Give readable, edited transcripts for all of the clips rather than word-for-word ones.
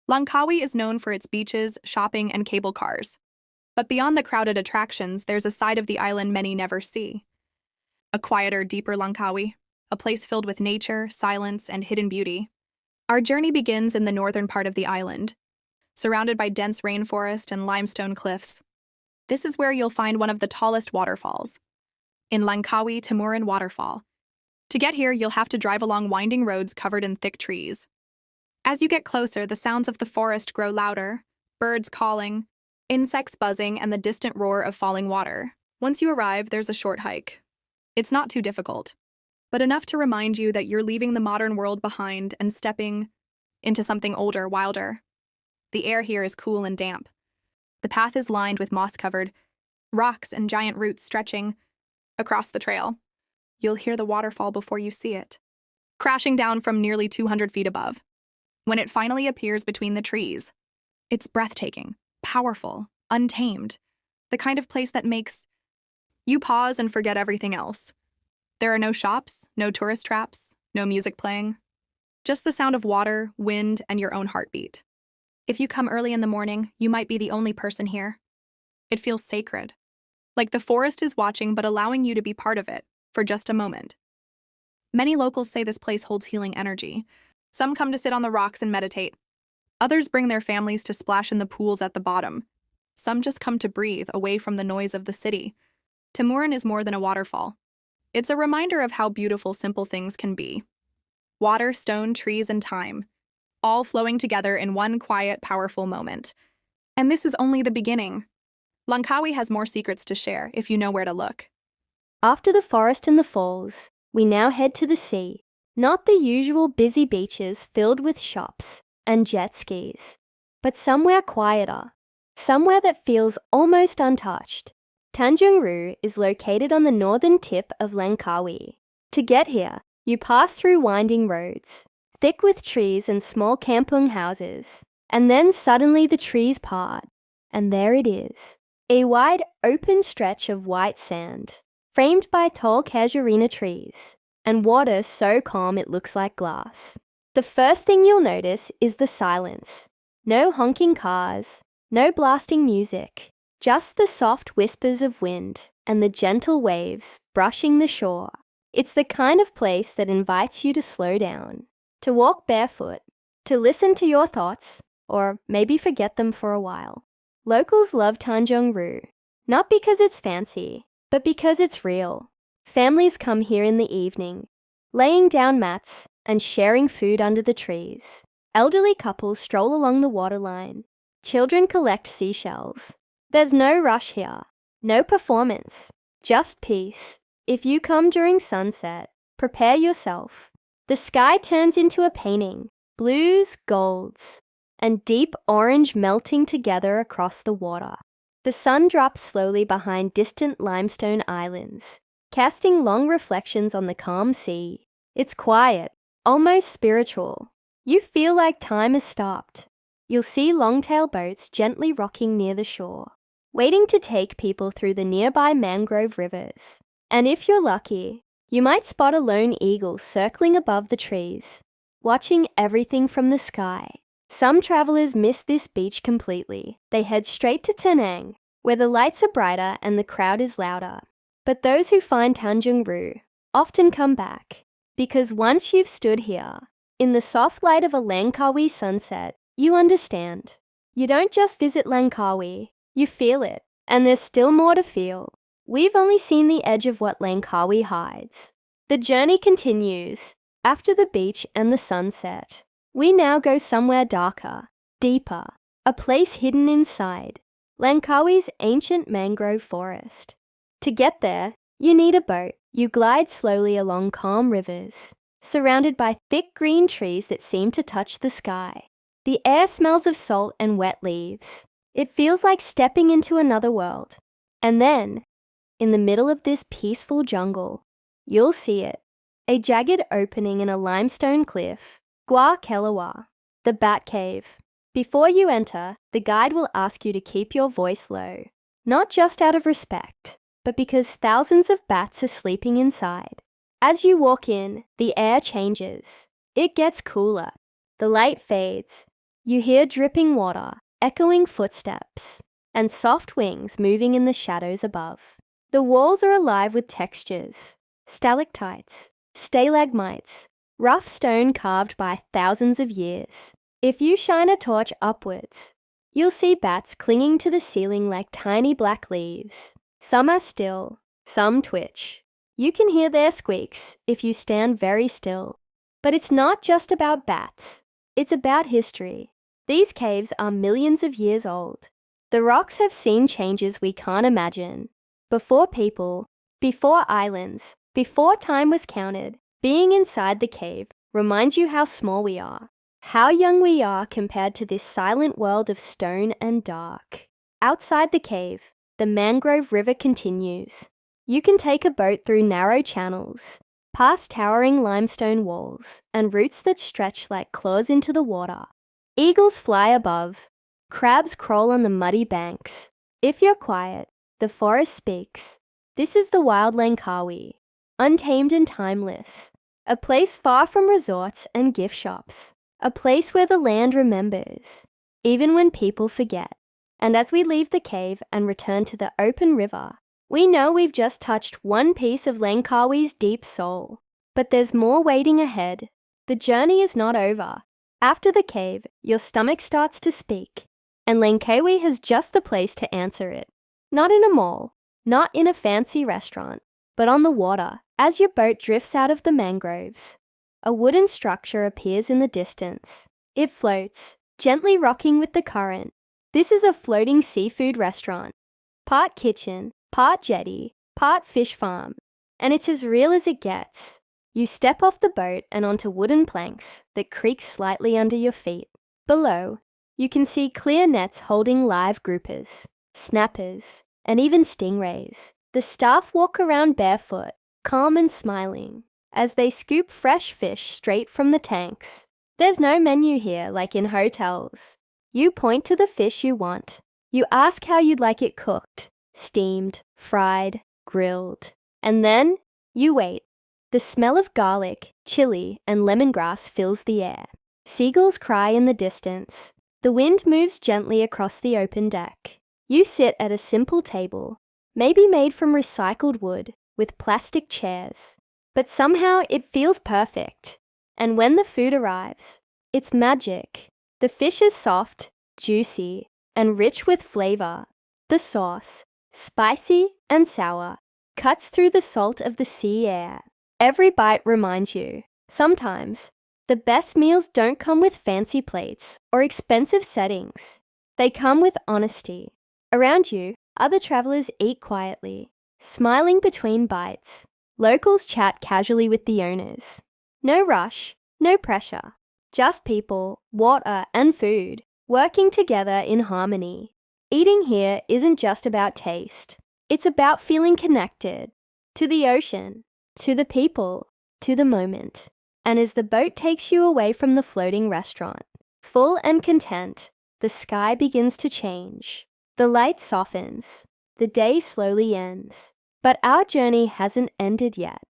Langkawi is known for its beaches, shopping, and cable cars. But beyond the crowded attractions, there's a side of the island many never see. A quieter, deeper Langkawi, a place filled with nature, silence, and hidden beauty. Our journey begins in the northern part of the island, surrounded by dense rainforest and limestone cliffs. This is where you'll find one of the tallest waterfalls, in Langkawi Timuran Waterfall. To get here, you'll have to drive along winding roads covered in thick trees. As you get closer, the sounds of the forest grow louder, birds calling, insects buzzing, and the distant roar of falling water. Once you arrive, there's a short hike. It's not too difficult, but enough to remind you that you're leaving the modern world behind and stepping into something older, wilder. The air here is cool and damp. The path is lined with moss-covered rocks and giant roots stretching across the trail. You'll hear the waterfall before you see it, crashing down from nearly 200 feet above. When it finally appears between the trees, it's breathtaking, powerful, untamed, the kind of place that makes you pause and forget everything else. There are no shops, no tourist traps, no music playing, just the sound of water, wind, and your own heartbeat. If you come early in the morning, you might be the only person here. It feels sacred, like the forest is watching but allowing you to be part of it for just a moment. Many locals say this place holds healing energy. Some come to sit on the rocks and meditate. Others bring their families to splash in the pools at the bottom. Some just come to breathe away from the noise of the city. Timuran is more than a waterfall. It's a reminder of how beautiful simple things can be. Water, stone, trees, and time, all flowing together in one quiet, powerful moment. And this is only the beginning. Langkawi has more secrets to share if you know where to look. After the forest and the falls, we now head to the sea. Not the usual busy beaches filled with shops and jet skis, but somewhere quieter, somewhere that feels almost untouched. Tanjung Ru is located on the northern tip of Langkawi. To get here, you pass through winding roads, thick with trees and small kampung houses, and then suddenly the trees part, and there it is, a wide open stretch of white sand, framed by tall casuarina trees, and water so calm it looks like glass. The first thing you'll notice is the silence. No honking cars, no blasting music, just the soft whispers of wind and the gentle waves brushing the shore. It's the kind of place that invites you to slow down, to walk barefoot, to listen to your thoughts, or maybe forget them for a while. Locals love Tanjung Ru, not because it's fancy, but because it's real. Families come here in the evening, laying down mats and sharing food under the trees. Elderly couples stroll along the waterline. Children collect seashells. There's no rush here, no performance, just peace. If you come during sunset, prepare yourself. The sky turns into a painting, blues, golds, and deep orange melting together across the water. The sun drops slowly behind distant limestone islands, casting long reflections on the calm sea. It's quiet, almost spiritual. You feel like time has stopped. You'll see long-tail boats gently rocking near the shore, waiting to take people through the nearby mangrove rivers. And if you're lucky, you might spot a lone eagle circling above the trees, watching everything from the sky. Some travelers miss this beach completely. They head straight to Tenang, where the lights are brighter and the crowd is louder. But those who find Tanjung Ru often come back, because once you've stood here, in the soft light of a Langkawi sunset, you understand. You don't just visit Langkawi, you feel it, and there's still more to feel. We've only seen the edge of what Langkawi hides. The journey continues. After the beach and the sunset, we now go somewhere darker, deeper, a place hidden inside Langkawi's ancient mangrove forest. To get there, you need a boat. You glide slowly along calm rivers, surrounded by thick green trees that seem to touch the sky. The air smells of salt and wet leaves. It feels like stepping into another world. And then, in the middle of this peaceful jungle, you'll see it, a jagged opening in a limestone cliff, Gua Kelawa, the Bat Cave. Before you enter, the guide will ask you to keep your voice low, not just out of respect, but because thousands of bats are sleeping inside. As you walk in, the air changes. It gets cooler. The light fades. You hear dripping water, echoing footsteps, and soft wings moving in the shadows above. The walls are alive with textures: stalactites, stalagmites, rough stone carved by thousands of years. If you shine a torch upwards, you'll see bats clinging to the ceiling like tiny black leaves. Some are still, some twitch. You can hear their squeaks if you stand very still. But it's not just about bats. It's about history. These caves are millions of years old. The rocks have seen changes we can't imagine. Before people, before islands, before time was counted, being inside the cave reminds you how small we are, how young we are compared to this silent world of stone and dark. Outside the cave, the mangrove river continues. You can take a boat through narrow channels, past towering limestone walls and roots that stretch like claws into the water. Eagles fly above. Crabs crawl on the muddy banks. If you're quiet, the forest speaks. This is the wild Langkawi, untamed and timeless. A place far from resorts and gift shops. A place where the land remembers, even when people forget. And as we leave the cave and return to the open river, we know we've just touched one piece of Langkawi's deep soul. But there's more waiting ahead. The journey is not over. After the cave, your stomach starts to speak, and Langkawi has just the place to answer it. Not in a mall, not in a fancy restaurant, but on the water, as your boat drifts out of the mangroves. A wooden structure appears in the distance. It floats, gently rocking with the current. This is a floating seafood restaurant. Part kitchen, part jetty, part fish farm. And it's as real as it gets. You step off the boat and onto wooden planks that creak slightly under your feet. Below, you can see clear nets holding live groupers, snappers, and even stingrays. The staff walk around barefoot, calm and smiling, as they scoop fresh fish straight from the tanks. There's no menu here like in hotels. You point to the fish you want. You ask how you'd like it cooked, steamed, fried, grilled. And then you wait. The smell of garlic, chili, and lemongrass fills the air. Seagulls cry in the distance. The wind moves gently across the open deck. You sit at a simple table, maybe made from recycled wood, with plastic chairs. But somehow it feels perfect. And when the food arrives, it's magic. The fish is soft, juicy, and rich with flavor. The sauce, spicy and sour, cuts through the salt of the sea air. Every bite reminds you, sometimes, the best meals don't come with fancy plates or expensive settings. They come with honesty. Around you, other travelers eat quietly, smiling between bites. Locals chat casually with the owners. No rush, no pressure. Just people, water, and food, working together in harmony. Eating here isn't just about taste. It's about feeling connected to the ocean, to the people, to the moment. And as the boat takes you away from the floating restaurant, full and content, the sky begins to change. The light softens. The day slowly ends. But our journey hasn't ended yet.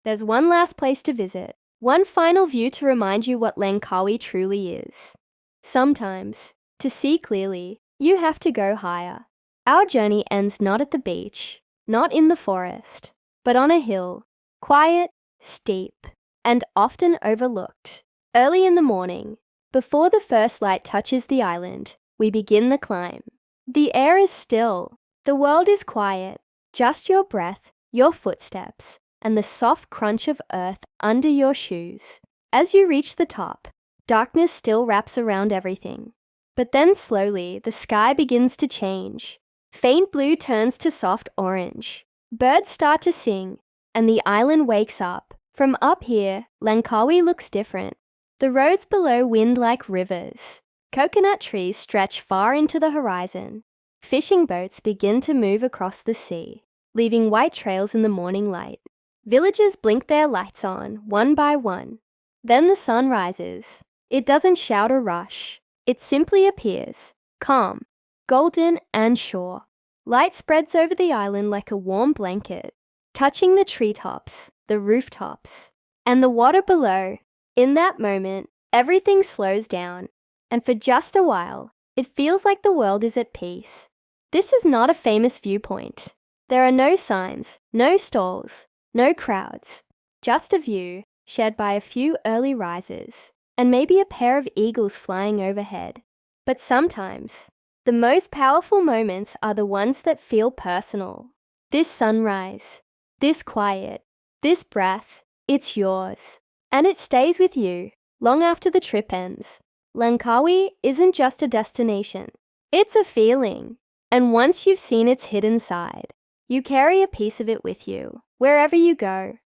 There's one last place to visit, one final view to remind you what Langkawi truly is. Sometimes, to see clearly, you have to go higher. Our journey ends not at the beach, not in the forest, but on a hill. Quiet, steep, and often overlooked. Early in the morning, before the first light touches the island, we begin the climb. The air is still. The world is quiet. Just your breath, your footsteps, and the soft crunch of earth under your shoes. As you reach the top, darkness still wraps around everything. But then slowly, the sky begins to change. Faint blue turns to soft orange. Birds start to sing, and the island wakes up. From up here, Langkawi looks different. The roads below wind like rivers. Coconut trees stretch far into the horizon. Fishing boats begin to move across the sea, leaving white trails in the morning light. Villagers blink their lights on, one by one. Then the sun rises. It doesn't shout or rush. It simply appears, calm, golden and sure. Light spreads over the island like a warm blanket, touching the treetops, the rooftops, and the water below. In that moment, everything slows down. and for just a while, it feels like the world is at peace. This is not a famous viewpoint. There are no signs, no stalls, no crowds, just a view shared by a few early risers and maybe a pair of eagles flying overhead. But sometimes, the most powerful moments are the ones that feel personal. This sunrise, this quiet, this breath, it's yours. And it stays with you long after the trip ends. Langkawi isn't just a destination. It's a feeling. And once you've seen its hidden side, you carry a piece of it with you, wherever you go.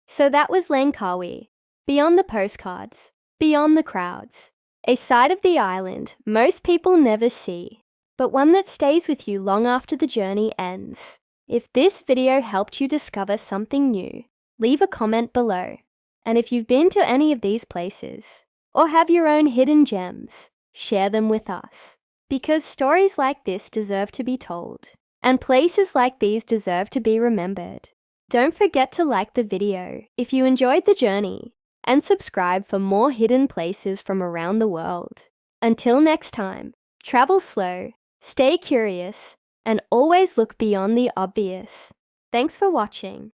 So that was Langkawi, beyond the postcards, beyond the crowds. A side of the island most people never see, but one that stays with you long after the journey ends. If this video helped you discover something new, leave a comment below. And if you've been to any of these places, or have your own hidden gems, share them with us. Because stories like this deserve to be told, and places like these deserve to be remembered. Don't forget to like the video if you enjoyed the journey, and subscribe for more hidden places from around the world. Until next time, travel slow, stay curious, and always look beyond the obvious. Thanks for watching.